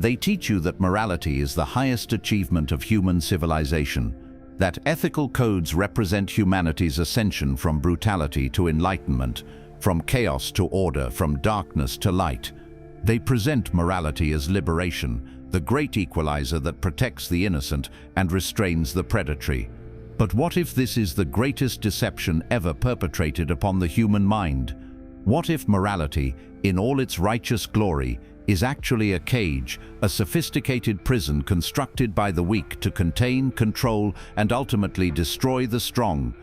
They teach you that morality is the highest achievement of human civilization, that ethical codes represent humanity's ascension from brutality to enlightenment, from chaos to order, from darkness to light. They present morality as liberation, the great equalizer that protects the innocent and restrains the predatory. But what if this is the greatest deception ever perpetrated upon the human mind? What if morality, in all its righteous glory, is actually a cage, a sophisticated prison constructed by the weak to contain, control, and ultimately destroy the strong?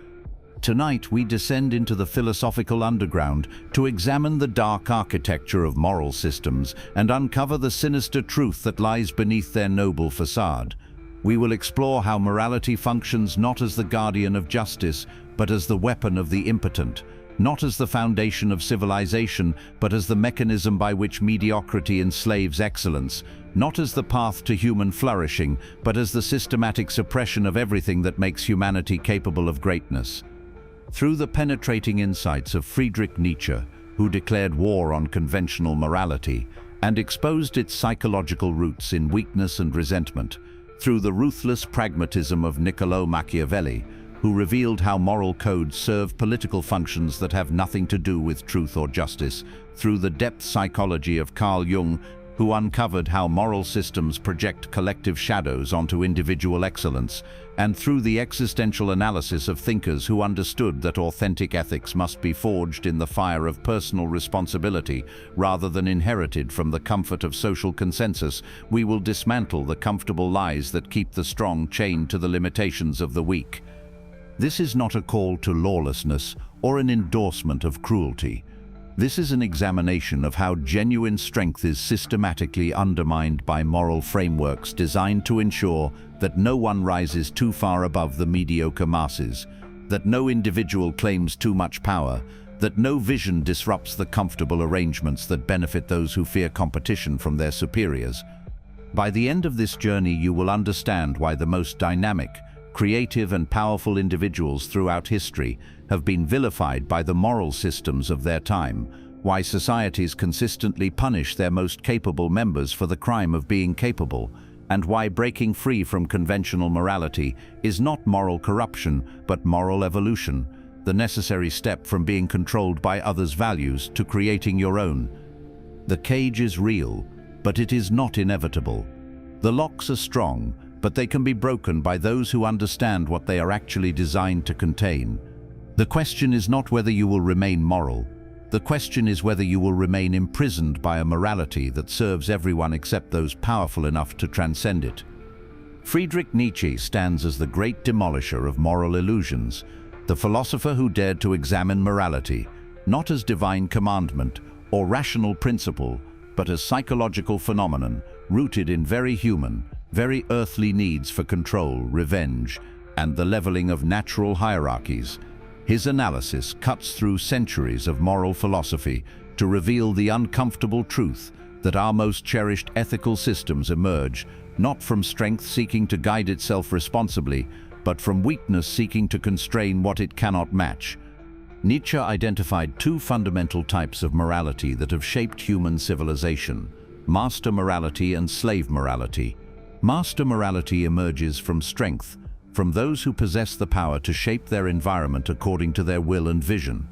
Tonight we descend into the philosophical underground to examine the dark architecture of moral systems and uncover the sinister truth that lies beneath their noble facade. We will explore how morality functions not as the guardian of justice, but as the weapon of the impotent, not as the foundation of civilization, but as the mechanism by which mediocrity enslaves excellence, not as the path to human flourishing, but as the systematic suppression of everything that makes humanity capable of greatness. Through the penetrating insights of Friedrich Nietzsche, who declared war on conventional morality and exposed its psychological roots in weakness and resentment, through the ruthless pragmatism of Machiavelli, who revealed how moral codes serve political functions that have nothing to do with truth or justice, through the depth psychology of Jung, who uncovered how moral systems project collective shadows onto individual excellence, and through the existential analysis of thinkers who understood that authentic ethics must be forged in the fire of personal responsibility rather than inherited from the comfort of social consensus, we will dismantle the comfortable lies that keep the strong chained to the limitations of the weak. This is not a call to lawlessness or an endorsement of cruelty. This is an examination of how genuine strength is systematically undermined by moral frameworks designed to ensure that no one rises too far above the mediocre masses, that no individual claims too much power, that no vision disrupts the comfortable arrangements that benefit those who fear competition from their superiors. By the end of this journey, you will understand why the most dynamic, creative and powerful individuals throughout history have been vilified by the moral systems of their time, why societies consistently punish their most capable members for the crime of being capable, and why breaking free from conventional morality is not moral corruption but moral evolution, the necessary step from being controlled by others' values to creating your own. The cage is real, but it is not inevitable. The locks are strong, but they can be broken by those who understand what they are actually designed to contain. The question is not whether you will remain moral. The question is whether you will remain imprisoned by a morality that serves everyone except those powerful enough to transcend it. Friedrich Nietzsche stands as the great demolisher of moral illusions, the philosopher who dared to examine morality, not as divine commandment or rational principle, but as psychological phenomenon rooted in very human, very earthly needs for control, revenge, and the leveling of natural hierarchies. His analysis cuts through centuries of moral philosophy to reveal the uncomfortable truth that our most cherished ethical systems emerge not from strength seeking to guide itself responsibly, but from weakness seeking to constrain what it cannot match. Nietzsche identified two fundamental types of morality that have shaped human civilization: master morality and slave morality. Master morality emerges from strength, from those who possess the power to shape their environment according to their will and vision.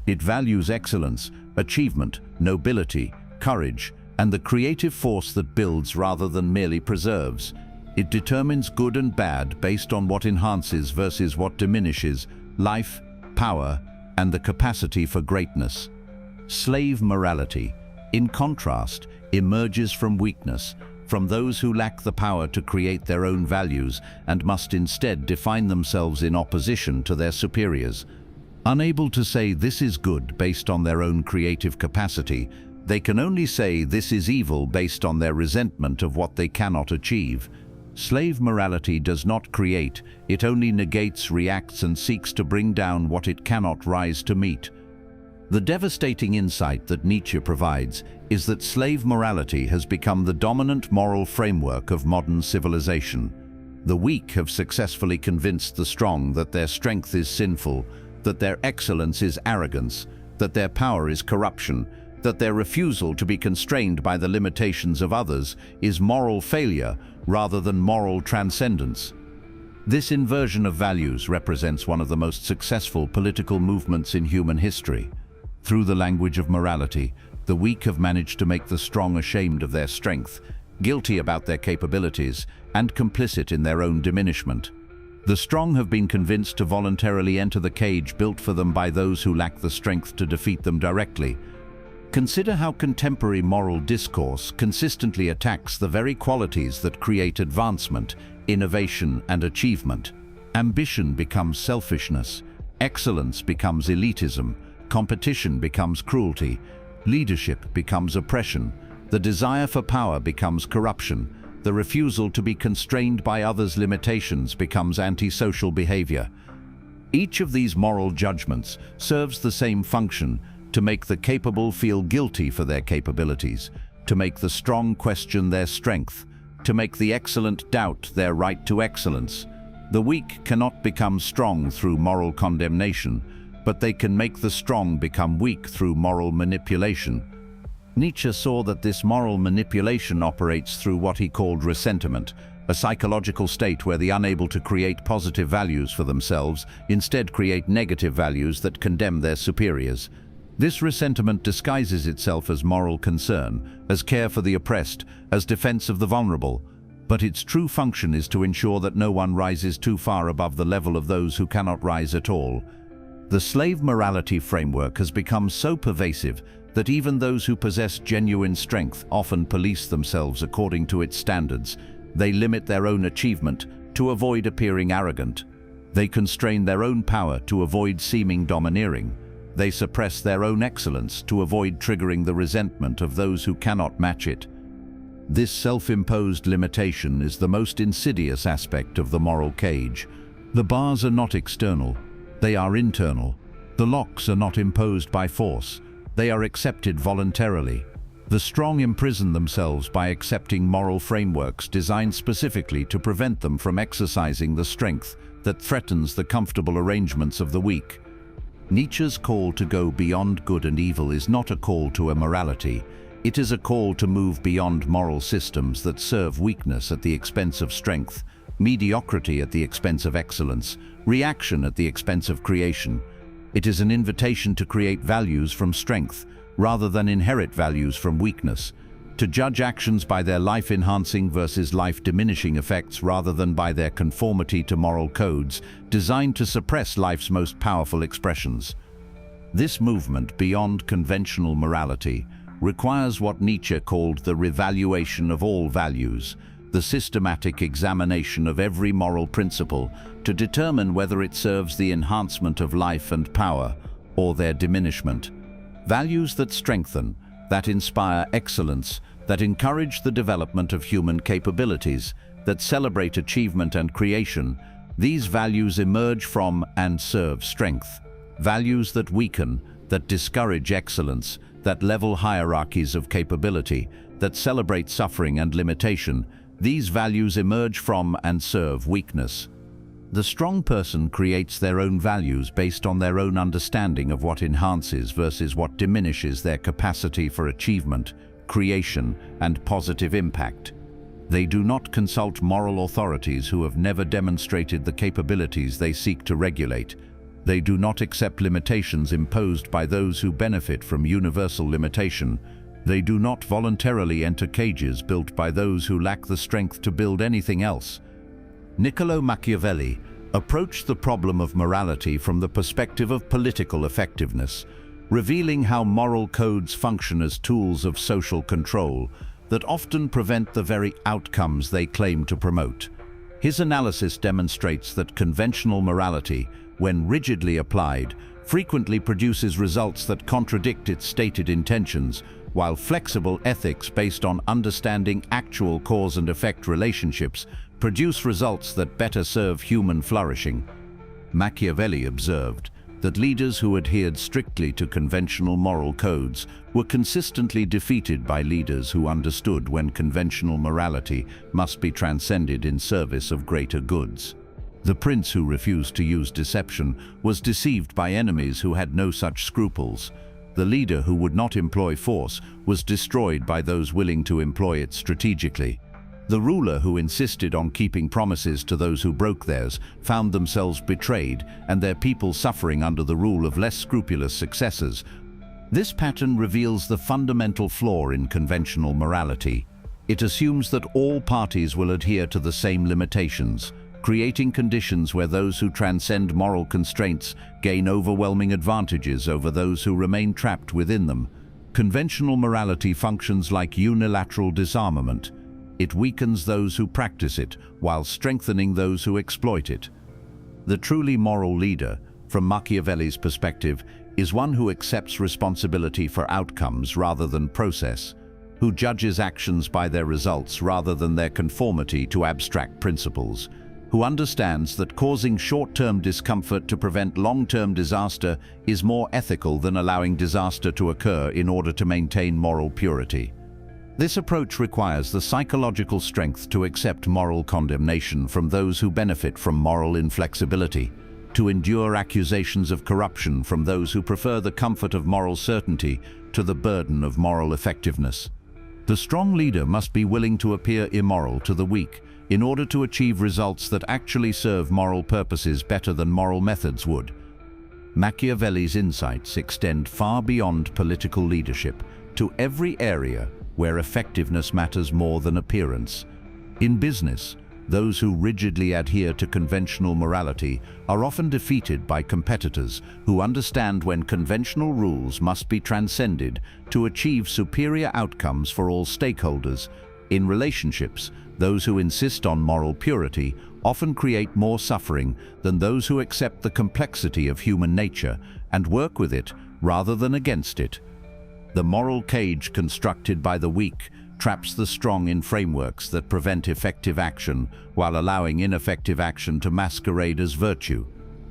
It values excellence, achievement, nobility, courage, and the creative force that builds rather than merely preserves. It determines good and bad based on what enhances versus what diminishes life, power, and the capacity for greatness. Slave morality, in contrast, emerges from weakness, from those who lack the power to create their own values and must instead define themselves in opposition to their superiors. Unable to say this is good based on their own creative capacity, they can only say this is evil based on their resentment of what they cannot achieve. Slave morality does not create, it only negates, reacts, and seeks to bring down what it cannot rise to meet. The devastating insight that Nietzsche provides is that slave morality has become the dominant moral framework of modern civilization. The weak have successfully convinced the strong that their strength is sinful, that their excellence is arrogance, that their power is corruption, that their refusal to be constrained by the limitations of others is moral failure rather than moral transcendence. This inversion of values represents one of the most successful political movements in human history. Through the language of morality, the weak have managed to make the strong ashamed of their strength, guilty about their capabilities, and complicit in their own diminishment. The strong have been convinced to voluntarily enter the cage built for them by those who lack the strength to defeat them directly. Consider how contemporary moral discourse consistently attacks the very qualities that create advancement, innovation, and achievement. Ambition becomes selfishness, excellence becomes elitism, competition becomes cruelty, leadership becomes oppression, the desire for power becomes corruption, the refusal to be constrained by others' limitations becomes antisocial behavior. Each of these moral judgments serves the same function: to make the capable feel guilty for their capabilities, to make the strong question their strength, to make the excellent doubt their right to excellence. The weak cannot become strong through moral condemnation, but they can make the strong become weak through moral manipulation. Nietzsche saw that this moral manipulation operates through what he called ressentiment, a psychological state where the unable to create positive values for themselves instead create negative values that condemn their superiors. This ressentiment disguises itself as moral concern, as care for the oppressed, as defense of the vulnerable, but its true function is to ensure that no one rises too far above the level of those who cannot rise at all. The slave morality framework has become so pervasive that even those who possess genuine strength often police themselves according to its standards. They limit their own achievement to avoid appearing arrogant. They constrain their own power to avoid seeming domineering. They suppress their own excellence to avoid triggering the resentment of those who cannot match it. This self-imposed limitation is the most insidious aspect of the moral cage. The bars are not external, they are internal. The locks are not imposed by force, they are accepted voluntarily. The strong imprison themselves by accepting moral frameworks designed specifically to prevent them from exercising the strength that threatens the comfortable arrangements of the weak. Nietzsche's call to go beyond good and evil is not a call to immorality. It is a call to move beyond moral systems that serve weakness at the expense of strength, mediocrity at the expense of excellence, reaction at the expense of creation. It is an invitation to create values from strength, rather than inherit values from weakness, to judge actions by their life-enhancing versus life-diminishing effects rather than by their conformity to moral codes designed to suppress life's most powerful expressions. This movement beyond conventional morality requires what Nietzsche called the revaluation of all values, the systematic examination of every moral principle to determine whether it serves the enhancement of life and power or their diminishment. Values that strengthen, that inspire excellence, that encourage the development of human capabilities, that celebrate achievement and creation, these values emerge from and serve strength. Values that weaken, that discourage excellence, that level hierarchies of capability, that celebrate suffering and limitation, these values emerge from and serve weakness. The strong person creates their own values based on their own understanding of what enhances versus what diminishes their capacity for achievement, creation, and positive impact. They do not consult moral authorities who have never demonstrated the capabilities they seek to regulate. They do not accept limitations imposed by those who benefit from universal limitation. They do not voluntarily enter cages built by those who lack the strength to build anything else. Niccolò Machiavelli approached the problem of morality from the perspective of political effectiveness, revealing how moral codes function as tools of social control that often prevent the very outcomes they claim to promote. His analysis demonstrates that conventional morality, when rigidly applied, frequently produces results that contradict its stated intentions, while flexible ethics based on understanding actual cause and effect relationships produce results that better serve human flourishing. Machiavelli observed that leaders who adhered strictly to conventional moral codes were consistently defeated by leaders who understood when conventional morality must be transcended in service of greater goods. The prince who refused to use deception was deceived by enemies who had no such scruples. The leader who would not employ force was destroyed by those willing to employ it strategically. The ruler who insisted on keeping promises to those who broke theirs found themselves betrayed and their people suffering under the rule of less scrupulous successors. This pattern reveals the fundamental flaw in conventional morality. It assumes that all parties will adhere to the same limitations, creating conditions where those who transcend moral constraints gain overwhelming advantages over those who remain trapped within them. Conventional morality functions like unilateral disarmament. It weakens those who practice it, while strengthening those who exploit it. The truly moral leader, from Machiavelli's perspective, is one who accepts responsibility for outcomes rather than process, who judges actions by their results rather than their conformity to abstract principles, who understands that causing short-term discomfort to prevent long-term disaster is more ethical than allowing disaster to occur in order to maintain moral purity. This approach requires the psychological strength to accept moral condemnation from those who benefit from moral inflexibility, to endure accusations of corruption from those who prefer the comfort of moral certainty to the burden of moral effectiveness. The strong leader must be willing to appear immoral to the weak in order to achieve results that actually serve moral purposes better than moral methods would. Machiavelli's insights extend far beyond political leadership to every area where effectiveness matters more than appearance. In business, those who rigidly adhere to conventional morality are often defeated by competitors who understand when conventional rules must be transcended to achieve superior outcomes for all stakeholders. In relationships, those who insist on moral purity often create more suffering than those who accept the complexity of human nature and work with it rather than against it. The moral cage constructed by the weak traps the strong in frameworks that prevent effective action while allowing ineffective action to masquerade as virtue.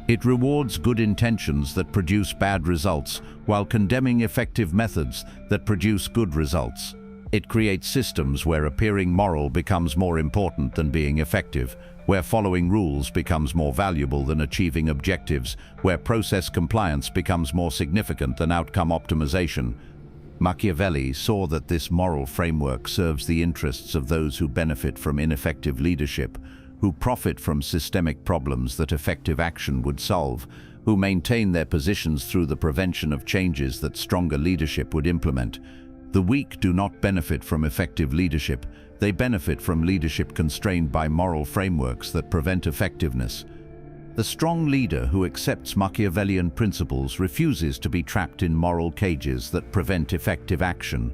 It rewards good intentions that produce bad results while condemning effective methods that produce good results. It creates systems where appearing moral becomes more important than being effective, where following rules becomes more valuable than achieving objectives, where process compliance becomes more significant than outcome optimization. Machiavelli saw that this moral framework serves the interests of those who benefit from ineffective leadership, who profit from systemic problems that effective action would solve, who maintain their positions through the prevention of changes that stronger leadership would implement. The weak do not benefit from effective leadership, they benefit from leadership constrained by moral frameworks that prevent effectiveness. The strong leader who accepts Machiavellian principles refuses to be trapped in moral cages that prevent effective action.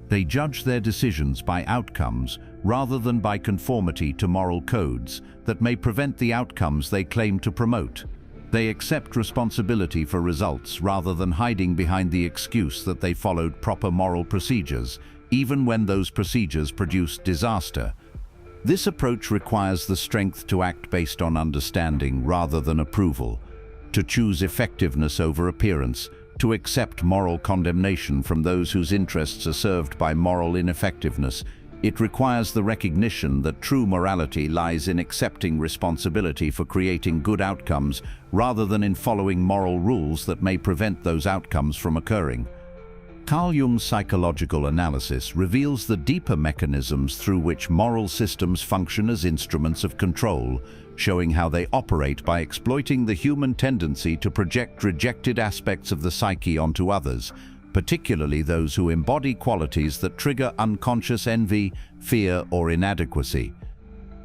They judge their decisions by outcomes rather than by conformity to moral codes that may prevent the outcomes they claim to promote. They accept responsibility for results rather than hiding behind the excuse that they followed proper moral procedures, even when those procedures produced disaster. This approach requires the strength to act based on understanding rather than approval, to choose effectiveness over appearance, to accept moral condemnation from those whose interests are served by moral ineffectiveness. It requires the recognition that true morality lies in accepting responsibility for creating good outcomes rather than in following moral rules that may prevent those outcomes from occurring. Carl Jung's psychological analysis reveals the deeper mechanisms through which moral systems function as instruments of control, showing how they operate by exploiting the human tendency to project rejected aspects of the psyche onto others, particularly those who embody qualities that trigger unconscious envy, fear, or inadequacy.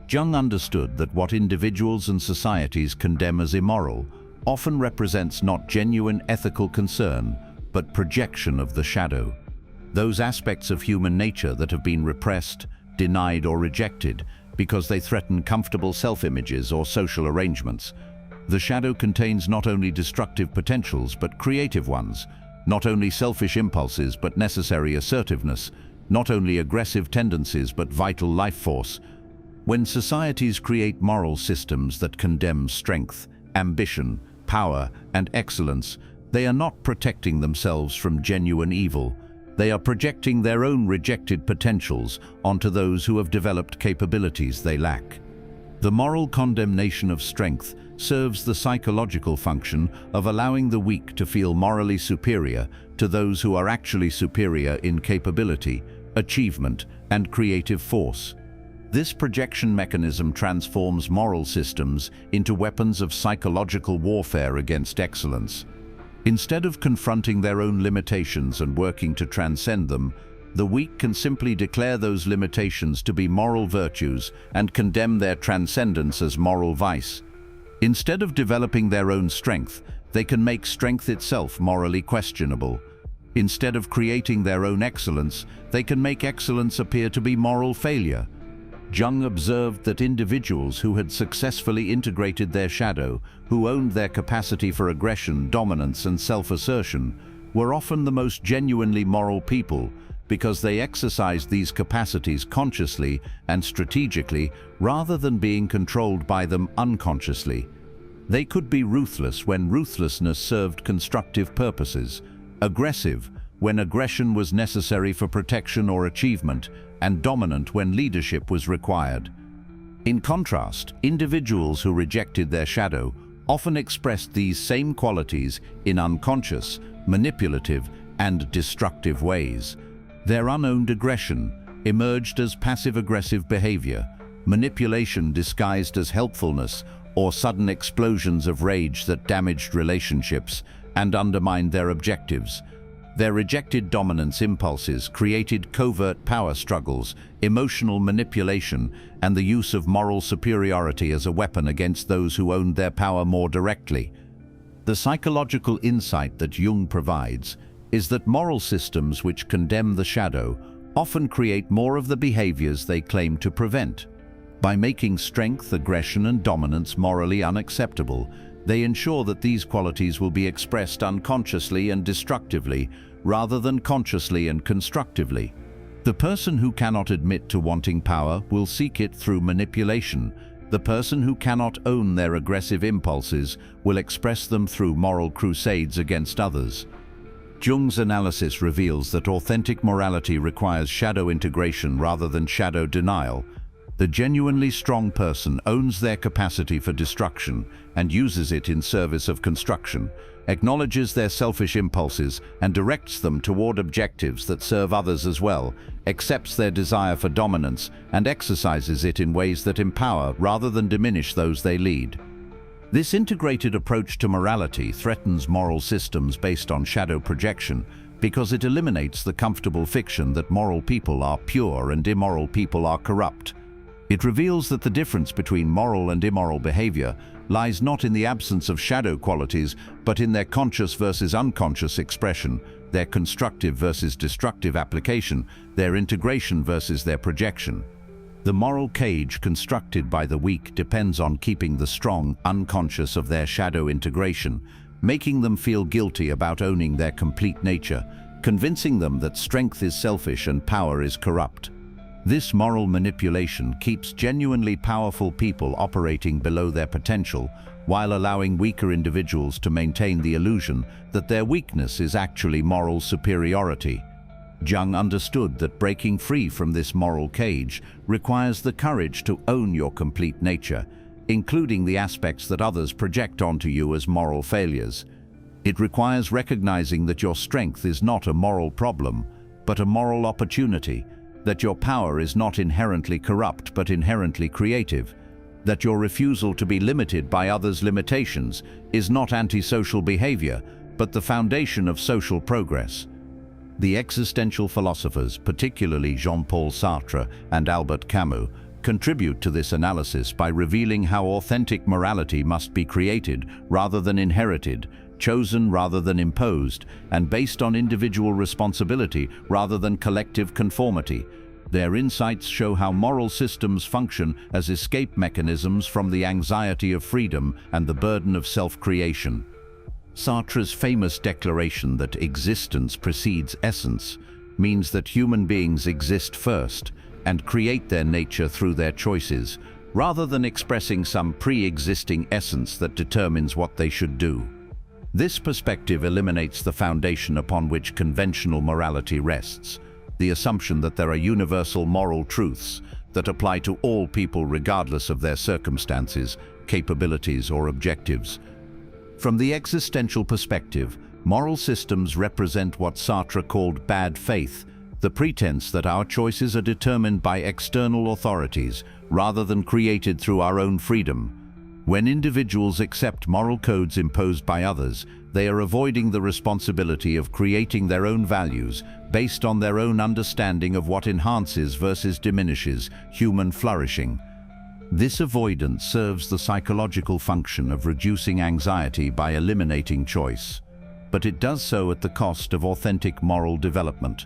Jung understood that what individuals and societies condemn as immoral often represents not genuine ethical concern, but projection of the shadow. Those aspects of human nature that have been repressed, denied, or rejected because they threaten comfortable self-images or social arrangements. The shadow contains not only destructive potentials but creative ones, not only selfish impulses but necessary assertiveness, not only aggressive tendencies but vital life force. When societies create moral systems that condemn strength, ambition, power, and excellence, they are not protecting themselves from genuine evil. They are projecting their own rejected potentials onto those who have developed capabilities they lack. The moral condemnation of strength serves the psychological function of allowing the weak to feel morally superior to those who are actually superior in capability, achievement, and creative force. This projection mechanism transforms moral systems into weapons of psychological warfare against excellence. Instead of confronting their own limitations and working to transcend them, the weak can simply declare those limitations to be moral virtues and condemn their transcendence as moral vice. Instead of developing their own strength, they can make strength itself morally questionable. Instead of creating their own excellence, they can make excellence appear to be moral failure. Jung observed that individuals who had successfully integrated their shadow, who owned their capacity for aggression, dominance, and self-assertion, were often the most genuinely moral people because they exercised these capacities consciously and strategically rather than being controlled by them unconsciously. They could be ruthless when ruthlessness served constructive purposes, aggressive when aggression was necessary for protection or achievement, and dominant when leadership was required. In contrast, individuals who rejected their shadow often expressed these same qualities in unconscious, manipulative, and destructive ways. Their unowned aggression emerged as passive-aggressive behavior, manipulation disguised as helpfulness, or sudden explosions of rage that damaged relationships and undermined their objectives. Their rejected dominance impulses created covert power struggles, emotional manipulation, and the use of moral superiority as a weapon against those who owned their power more directly. The psychological insight that Jung provides is that moral systems which condemn the shadow often create more of the behaviors they claim to prevent. By making strength, aggression, and dominance morally unacceptable, they ensure that these qualities will be expressed unconsciously and destructively, rather than consciously and constructively. The person who cannot admit to wanting power will seek it through manipulation. The person who cannot own their aggressive impulses will express them through moral crusades against others. Jung's analysis reveals that authentic morality requires shadow integration rather than shadow denial. The genuinely strong person owns their capacity for destruction and uses it in service of construction, acknowledges their selfish impulses and directs them toward objectives that serve others as well, accepts their desire for dominance and exercises it in ways that empower rather than diminish those they lead. This integrated approach to morality threatens moral systems based on shadow projection because it eliminates the comfortable fiction that moral people are pure and immoral people are corrupt. It reveals that the difference between moral and immoral behavior lies not in the absence of shadow qualities, but in their conscious versus unconscious expression, their constructive versus destructive application, their integration versus their projection. The moral cage constructed by the weak depends on keeping the strong unconscious of their shadow integration, making them feel guilty about owning their complete nature, convincing them that strength is selfish and power is corrupt. This moral manipulation keeps genuinely powerful people operating below their potential, while allowing weaker individuals to maintain the illusion that their weakness is actually moral superiority. Jung understood that breaking free from this moral cage requires the courage to own your complete nature, including the aspects that others project onto you as moral failures. It requires recognizing that your strength is not a moral problem, but a moral opportunity, that your power is not inherently corrupt but inherently creative, that your refusal to be limited by others' limitations is not antisocial behavior, but the foundation of social progress. The existential philosophers, particularly Jean-Paul Sartre and Albert Camus, contribute to this analysis by revealing how authentic morality must be created rather than inherited, chosen rather than imposed, and based on individual responsibility rather than collective conformity. Their insights show how moral systems function as escape mechanisms from the anxiety of freedom and the burden of self-creation. Sartre's famous declaration that existence precedes essence means that human beings exist first and create their nature through their choices, rather than expressing some pre-existing essence that determines what they should do. This perspective eliminates the foundation upon which conventional morality rests, the assumption that there are universal moral truths that apply to all people regardless of their circumstances, capabilities, or objectives. From the existential perspective, Moral systems represent what Sartre called bad faith, the pretense that our choices are determined by external authorities rather than created through our own freedom. When individuals accept moral codes imposed by others, they are avoiding the responsibility of creating their own values based on their own understanding of what enhances versus diminishes human flourishing. This avoidance serves the psychological function of reducing anxiety by eliminating choice, but it does so at the cost of authentic moral development.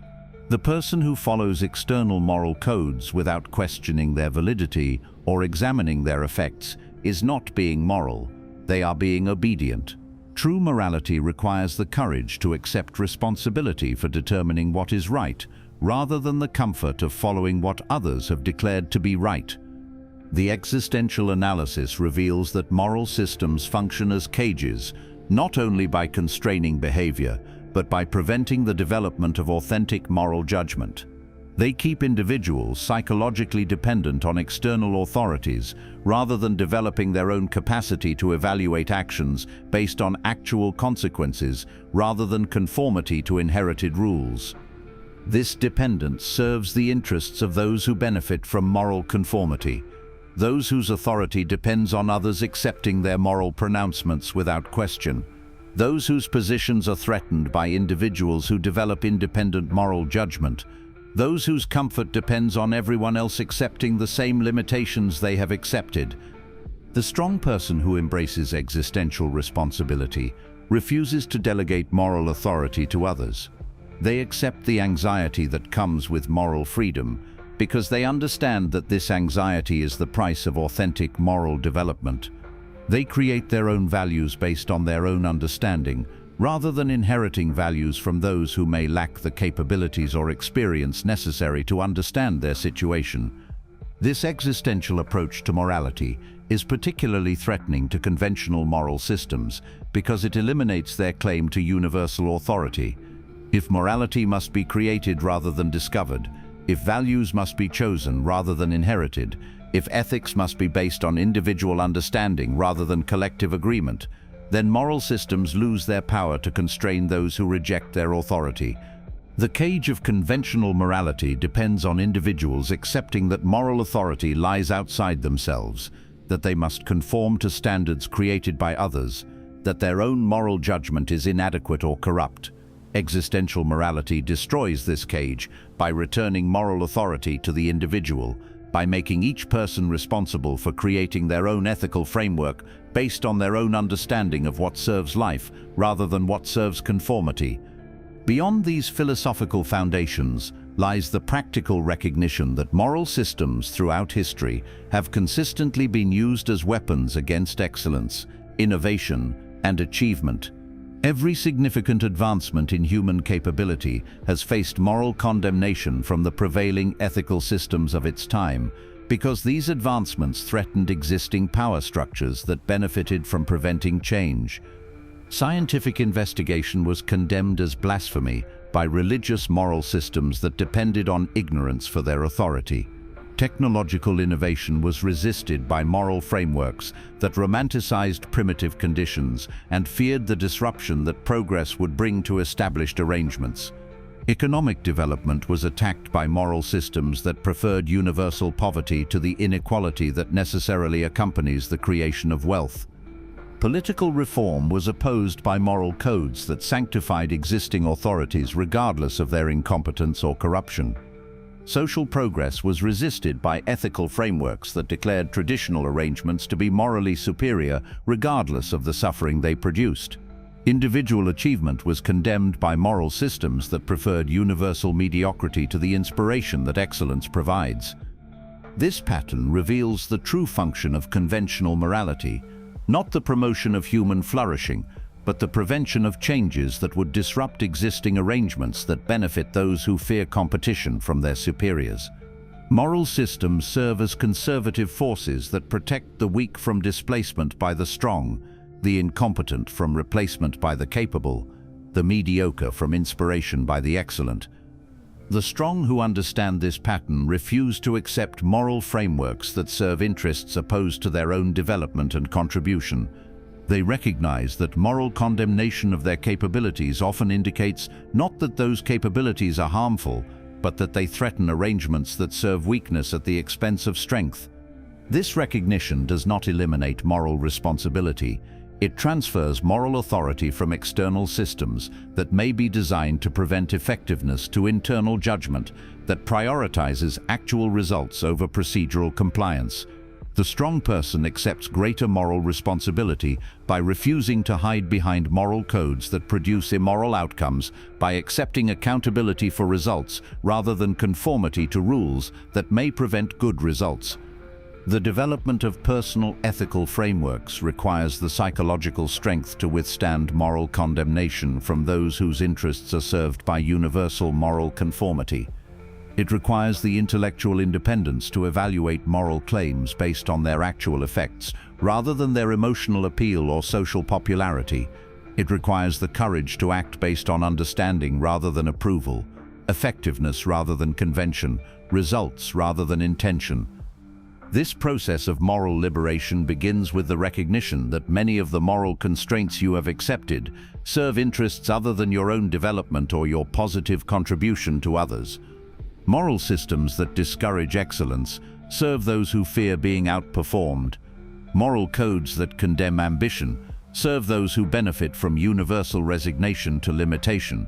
The person who follows external moral codes without questioning their validity or examining their effects is not being moral, they are being obedient. True morality requires the courage to accept responsibility for determining what is right, rather than the comfort of following what others have declared to be right. The existential analysis reveals that moral systems function as cages, not only by constraining behavior, but by preventing the development of authentic moral judgment. They keep individuals psychologically dependent on external authorities rather than developing their own capacity to evaluate actions based on actual consequences rather than conformity to inherited rules. This dependence serves the interests of those who benefit from moral conformity, those whose authority depends on others accepting their moral pronouncements without question, those whose positions are threatened by individuals who develop independent moral judgment, those whose comfort depends on everyone else accepting the same limitations they have accepted. The strong person who embraces existential responsibility refuses to delegate moral authority to others. They accept the anxiety that comes with moral freedom because they understand that this anxiety is the price of authentic moral development. They create their own values based on their own understanding, rather than inheriting values from those who may lack the capabilities or experience necessary to understand their situation. This existential approach to morality is particularly threatening to conventional moral systems because it eliminates their claim to universal authority. If morality must be created rather than discovered, if values must be chosen rather than inherited, if ethics must be based on individual understanding rather than collective agreement, then moral systems lose their power to constrain those who reject their authority. The cage of conventional morality depends on individuals accepting that moral authority lies outside themselves, that they must conform to standards created by others, that their own moral judgment is inadequate or corrupt. Existential morality destroys this cage by returning moral authority to the individual, by making each person responsible for creating their own ethical framework based on their own understanding of what serves life rather than what serves conformity. Beyond these philosophical foundations lies the practical recognition that moral systems throughout history have consistently been used as weapons against excellence, innovation, and achievement. Every significant advancement in human capability has faced moral condemnation from the prevailing ethical systems of its time, because these advancements threatened existing power structures that benefited from preventing change. Scientific investigation was condemned as blasphemy by religious moral systems that depended on ignorance for their authority. Technological innovation was resisted by moral frameworks that romanticized primitive conditions and feared the disruption that progress would bring to established arrangements. Economic development was attacked by moral systems that preferred universal poverty to the inequality that necessarily accompanies the creation of wealth. Political reform was opposed by moral codes that sanctified existing authorities regardless of their incompetence or corruption. Social progress was resisted by ethical frameworks that declared traditional arrangements to be morally superior regardless of the suffering they produced. Individual achievement was condemned by moral systems that preferred universal mediocrity to the inspiration that excellence provides. This pattern reveals the true function of conventional morality, not the promotion of human flourishing, but the prevention of changes that would disrupt existing arrangements that benefit those who fear competition from their superiors. Moral systems serve as conservative forces that protect the weak from displacement by the strong, the incompetent from replacement by the capable, the mediocre from inspiration by the excellent. The strong who understand this pattern refuse to accept moral frameworks that serve interests opposed to their own development and contribution. They recognize that moral condemnation of their capabilities often indicates not that those capabilities are harmful, but that they threaten arrangements that serve weakness at the expense of strength. This recognition does not eliminate moral responsibility. It transfers moral authority from external systems that may be designed to prevent effectiveness to internal judgment that prioritizes actual results over procedural compliance. The strong person accepts greater moral responsibility by refusing to hide behind moral codes that produce immoral outcomes, by accepting accountability for results rather than conformity to rules that may prevent good results. The development of personal ethical frameworks requires the psychological strength to withstand moral condemnation from those whose interests are served by universal moral conformity. It requires the intellectual independence to evaluate moral claims based on their actual effects, rather than their emotional appeal or social popularity. It requires the courage to act based on understanding rather than approval, effectiveness rather than convention, results rather than intention. This process of moral liberation begins with the recognition that many of the moral constraints you have accepted serve interests other than your own development or your positive contribution to others. Moral systems that discourage excellence serve those who fear being outperformed. Moral codes that condemn ambition serve those who benefit from universal resignation to limitation.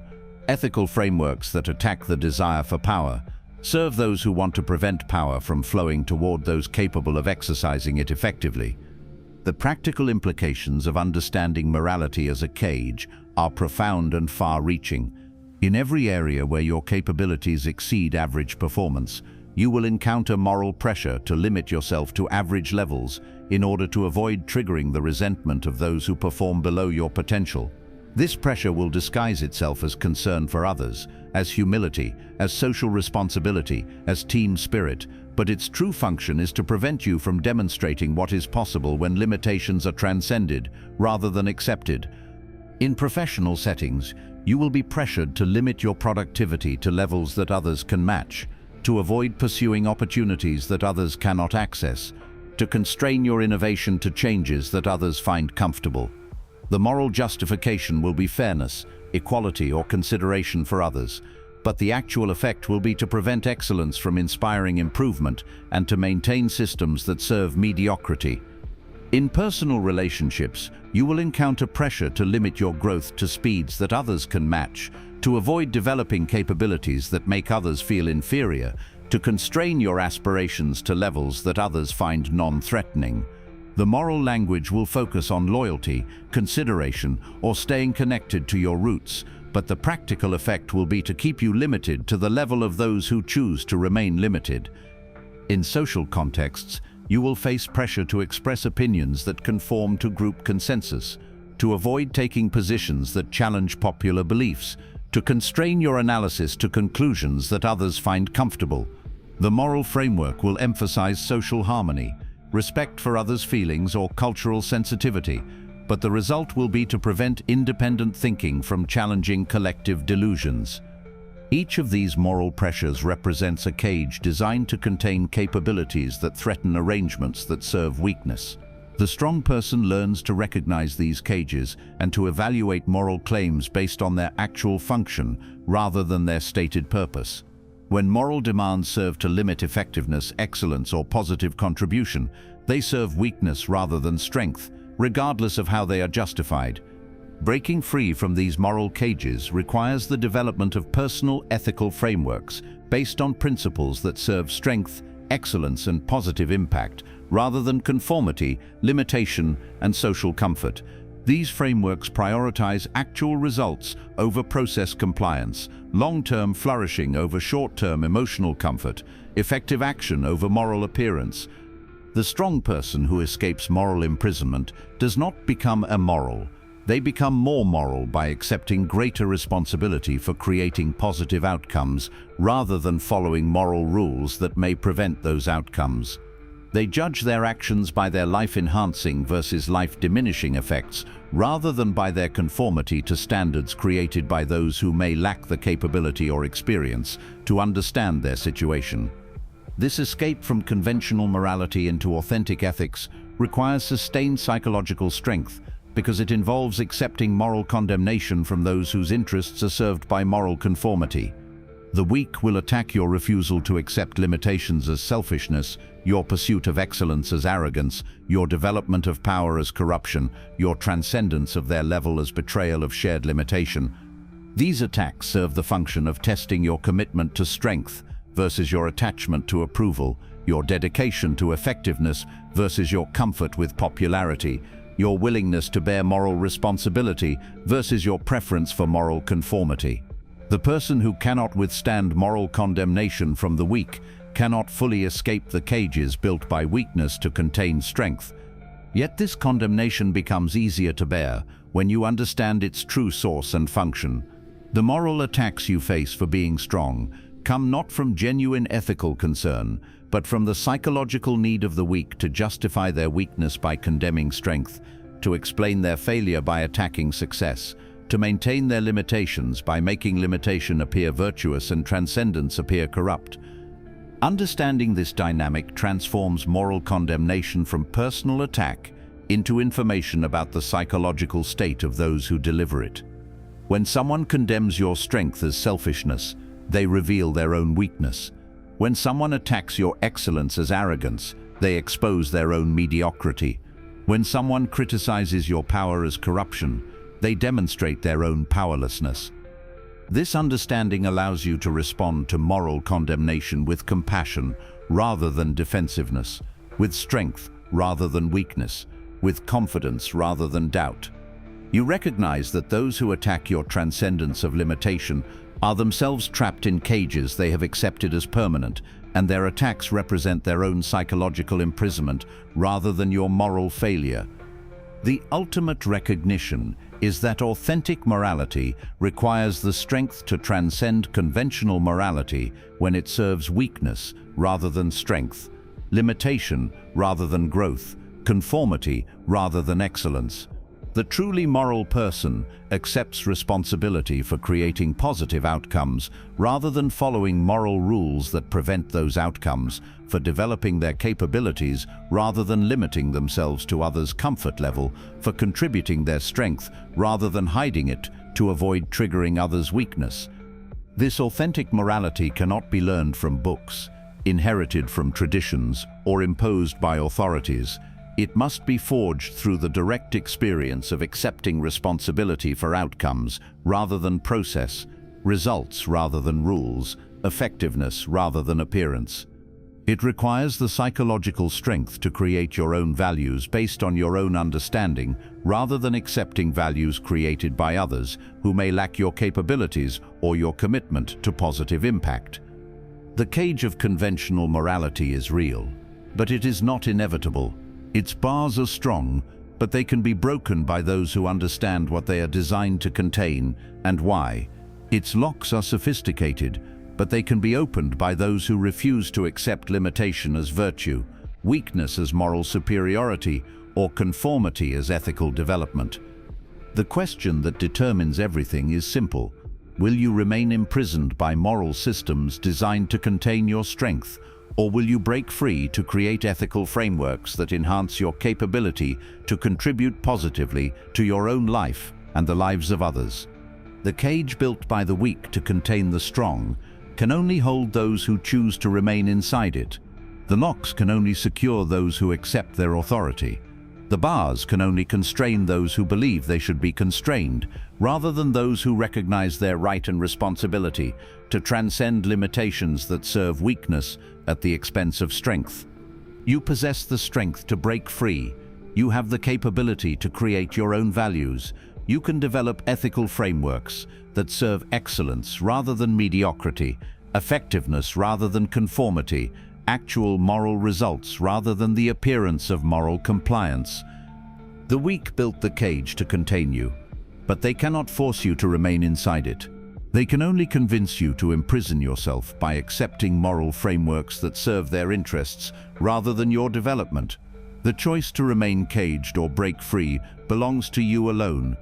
Ethical frameworks that attack the desire for power serve those who want to prevent power from flowing toward those capable of exercising it effectively. The practical implications of understanding morality as a cage are profound and far-reaching. In every area where your capabilities exceed average performance, you will encounter moral pressure to limit yourself to average levels in order to avoid triggering the resentment of those who perform below your potential. This pressure will disguise itself as concern for others, as humility, as social responsibility, as team spirit, but its true function is to prevent you from demonstrating what is possible when limitations are transcended rather than accepted. In professional settings, you will be pressured to limit your productivity to levels that others can match, to avoid pursuing opportunities that others cannot access, to constrain your innovation to changes that others find comfortable. The moral justification will be fairness, equality, or consideration for others, but the actual effect will be to prevent excellence from inspiring improvement and to maintain systems that serve mediocrity. In personal relationships, you will encounter pressure to limit your growth to speeds that others can match, to avoid developing capabilities that make others feel inferior, to constrain your aspirations to levels that others find non-threatening. The moral language will focus on loyalty, consideration, or staying connected to your roots, but the practical effect will be to keep you limited to the level of those who choose to remain limited. In social contexts, you will face pressure to express opinions that conform to group consensus, to avoid taking positions that challenge popular beliefs, to constrain your analysis to conclusions that others find comfortable. The moral framework will emphasize social harmony, respect for others' feelings, or cultural sensitivity, but the result will be to prevent independent thinking from challenging collective delusions. Each of these moral pressures represents a cage designed to contain capabilities that threaten arrangements that serve weakness. The strong person learns to recognize these cages and to evaluate moral claims based on their actual function rather than their stated purpose. When moral demands serve to limit effectiveness, excellence, or positive contribution, they serve weakness rather than strength, regardless of how they are justified. Breaking free from these moral cages requires the development of personal ethical frameworks based on principles that serve strength, excellence, and positive impact, rather than conformity, limitation, and social comfort. These frameworks prioritize actual results over process compliance, long-term flourishing over short-term emotional comfort, effective action over moral appearance. The strong person who escapes moral imprisonment does not become immoral. They become more moral by accepting greater responsibility for creating positive outcomes rather than following moral rules that may prevent those outcomes. They judge their actions by their life-enhancing versus life-diminishing effects rather than by their conformity to standards created by those who may lack the capability or experience to understand their situation. This escape from conventional morality into authentic ethics requires sustained psychological strength, because it involves accepting moral condemnation from those whose interests are served by moral conformity. The weak will attack your refusal to accept limitations as selfishness, your pursuit of excellence as arrogance, your development of power as corruption, your transcendence of their level as betrayal of shared limitation. These attacks serve the function of testing your commitment to strength versus your attachment to approval, your dedication to effectiveness versus your comfort with popularity, your willingness to bear moral responsibility versus your preference for moral conformity. The person who cannot withstand moral condemnation from the weak cannot fully escape the cages built by weakness to contain strength. Yet this condemnation becomes easier to bear when you understand its true source and function. The moral attacks you face for being strong come not from genuine ethical concern, but from the psychological need of the weak to justify their weakness by condemning strength, to explain their failure by attacking success, to maintain their limitations by making limitation appear virtuous and transcendence appear corrupt. Understanding this dynamic transforms moral condemnation from personal attack into information about the psychological state of those who deliver it. When someone condemns your strength as selfishness, they reveal their own weakness. When someone attacks your excellence as arrogance, they expose their own mediocrity. When someone criticizes your power as corruption, they demonstrate their own powerlessness. This understanding allows you to respond to moral condemnation with compassion rather than defensiveness, with strength rather than weakness, with confidence rather than doubt. You recognize that those who attack your transcendence of limitation are themselves trapped in cages they have accepted as permanent, and their attacks represent their own psychological imprisonment rather than your moral failure. The ultimate recognition is that authentic morality requires the strength to transcend conventional morality when it serves weakness rather than strength, limitation rather than growth, conformity rather than excellence. The truly moral person accepts responsibility for creating positive outcomes rather than following moral rules that prevent those outcomes, for developing their capabilities rather than limiting themselves to others' comfort level, for contributing their strength rather than hiding it to avoid triggering others' weakness. This authentic morality cannot be learned from books, inherited from traditions, or imposed by authorities. It must be forged through the direct experience of accepting responsibility for outcomes rather than process, results rather than rules, effectiveness rather than appearance. It requires the psychological strength to create your own values based on your own understanding rather than accepting values created by others who may lack your capabilities or your commitment to positive impact. The cage of conventional morality is real, but it is not inevitable. Its bars are strong, but they can be broken by those who understand what they are designed to contain and why. Its locks are sophisticated, but they can be opened by those who refuse to accept limitation as virtue, weakness as moral superiority, or conformity as ethical development. The question that determines everything is simple. Will you remain imprisoned by moral systems designed to contain your strength? Or will you break free to create ethical frameworks that enhance your capability to contribute positively to your own life and the lives of others? The cage built by the weak to contain the strong can only hold those who choose to remain inside it. The locks can only secure those who accept their authority. The bars can only constrain those who believe they should be constrained, rather than those who recognize their right and responsibility to transcend limitations that serve weakness at the expense of strength. You possess the strength to break free. You have the capability to create your own values. You can develop ethical frameworks that serve excellence rather than mediocrity, effectiveness rather than conformity, actual moral results rather than the appearance of moral compliance. The weak built the cage to contain you, but they cannot force you to remain inside it. They can only convince you to imprison yourself by accepting moral frameworks that serve their interests rather than your development. The choice to remain caged or break free belongs to you alone.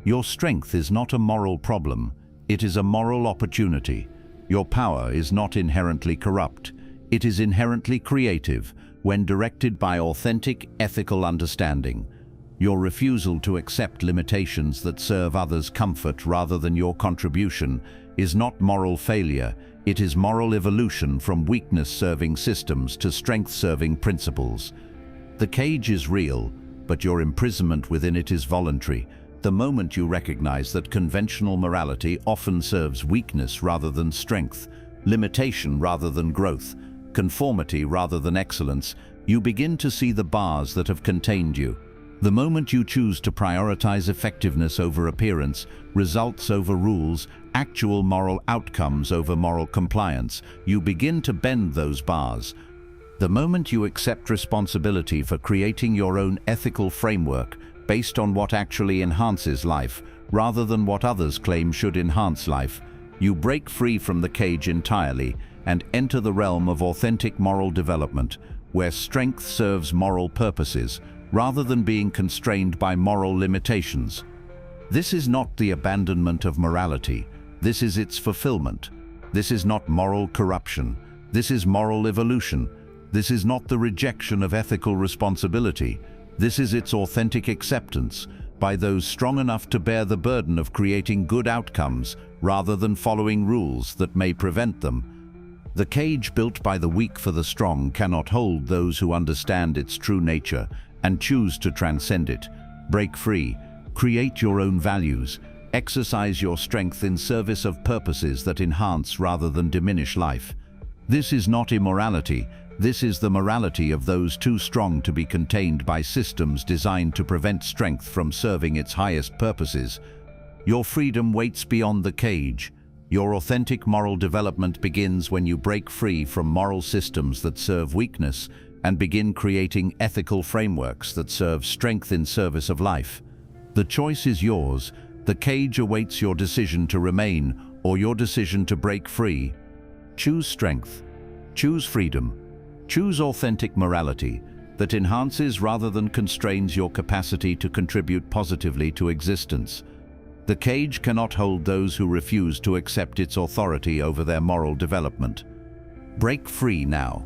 Your strength is not a moral problem, it is a moral opportunity. Your power is not inherently corrupt. It is inherently creative when directed by authentic ethical understanding. Your refusal to accept limitations that serve others' comfort rather than your contribution is not moral failure, it is moral evolution from weakness-serving systems to strength-serving principles. The cage is real, but your imprisonment within it is voluntary. The moment you recognize that conventional morality often serves weakness rather than strength, limitation rather than growth, conformity rather than excellence, you begin to see the bars that have contained you. The moment you choose to prioritize effectiveness over appearance, results over rules, actual moral outcomes over moral compliance, you begin to bend those bars. The moment you accept responsibility for creating your own ethical framework based on what actually enhances life, rather than what others claim should enhance life, you break free from the cage entirely and enter the realm of authentic moral development, where strength serves moral purposes, rather than being constrained by moral limitations. This is not the abandonment of morality, this is its fulfillment. This is not moral corruption, this is moral evolution. This is not the rejection of ethical responsibility, this is its authentic acceptance by those strong enough to bear the burden of creating good outcomes rather than following rules that may prevent them. The cage built by the weak for the strong cannot hold those who understand its true nature and choose to transcend it. Break free, create your own values, exercise your strength in service of purposes that enhance rather than diminish life. This is not immorality, this is the morality of those too strong to be contained by systems designed to prevent strength from serving its highest purposes. Your freedom waits beyond the cage. Your authentic moral development begins when you break free from moral systems that serve weakness and begin creating ethical frameworks that serve strength in service of life. The choice is yours. The cage awaits your decision to remain or your decision to break free. Choose strength. Choose freedom. Choose authentic morality that enhances rather than constrains your capacity to contribute positively to existence. The cage cannot hold those who refuse to accept its authority over their moral development. Break free now.